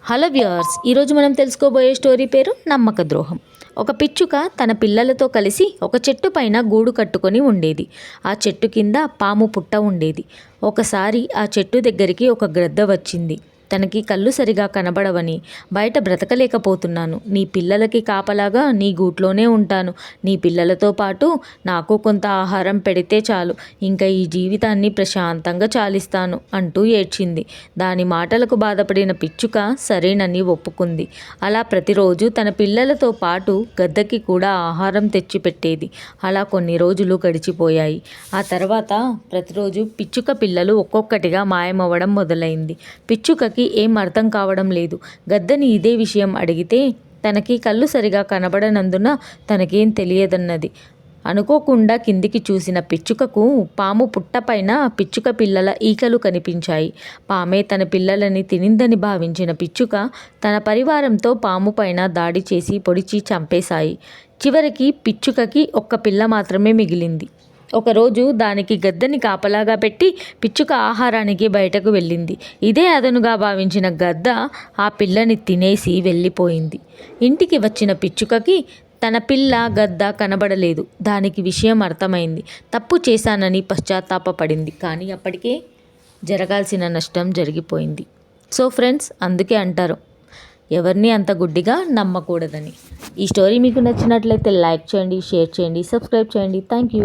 Hello viewers, ఈరోజు మనం తెలుసుకోబోయే స్టోరీ పేరు నమ్మక ద్రోహం. ఒక పిచ్చుక తన పిల్లలతో కలిసి ఒక చెట్టు పైన గూడు కట్టుకొని ఉండేది. ఆ చెట్టు కింద పాము పుట్ట ఉండేది. ఒకసారి ఆ చెట్టు దగ్గరికి ఒక గ్రద్ద వచ్చింది. తనకి కళ్ళు సరిగా కనబడవని, బయట బ్రతకలేకపోతున్నాను, నీ పిల్లలకి కాపలాగా నీ గూట్లోనే ఉంటాను, నీ పిల్లలతో పాటు నాకు కొంత ఆహారం పెడితే చాలు, ఇంకా ఈ జీవితాన్ని ప్రశాంతంగా చాలిస్తాను అంటూ ఏడ్చింది. దాని మాటలకు బాధపడిన పిచ్చుక సరేనని ఒప్పుకుంది. అలా ప్రతిరోజు తన పిల్లలతో పాటు గద్దకి కూడా ఆహారం తెచ్చిపెట్టేది. అలా కొన్ని రోజులు గడిచిపోయాయి. ఆ తర్వాత ప్రతిరోజు పిచ్చుక పిల్లలు ఒక్కొక్కటిగా మాయమవ్వడం మొదలైంది. పిచ్చుకకి ఏం అర్థం కావడం లేదు. గద్దని ఇదే విషయం అడిగితే తనకి కళ్ళు సరిగా కనబడనందున తనకేం తెలియదన్నది. అనుకోకుండా కిందికి చూసిన పిచ్చుకకు పాము పుట్టపైన పిచ్చుక పిల్లల ఈకలు కనిపించాయి. పామే తన పిల్లలని తినిందని భావించిన పిచ్చుక తన పరివారంతో పాము పైన దాడి చేసి పొడిచి చంపేశాయి. చివరికి పిచ్చుకకి ఒక్క పిల్ల మాత్రమే మిగిలింది. ఒకరోజు దానికి గద్దని కాపలాగా పెట్టి పిచ్చుక ఆహారానికి బయటకు వెళ్ళింది. ఇదే అదనుగా భావించిన గద్ద ఆ పిల్లని తినేసి వెళ్ళిపోయింది. ఇంటికి వచ్చిన పిచ్చుకకి తన పిల్ల గద్ద కనబడలేదు. దానికి విషయం అర్థమైంది. తప్పు చేశానని పశ్చాత్తాపపడింది. కానీ అప్పటికే జరగాల్సిన నష్టం జరిగిపోయింది. సో ఫ్రెండ్స్, అందుకే అంటారు ఎవరిని అంత గుడ్డిగా నమ్మకూడదని. ఈ స్టోరీ మీకు నచ్చినట్లయితే లైక్ చేయండి, షేర్ చేయండి, సబ్స్క్రైబ్ చేయండి. Thank you.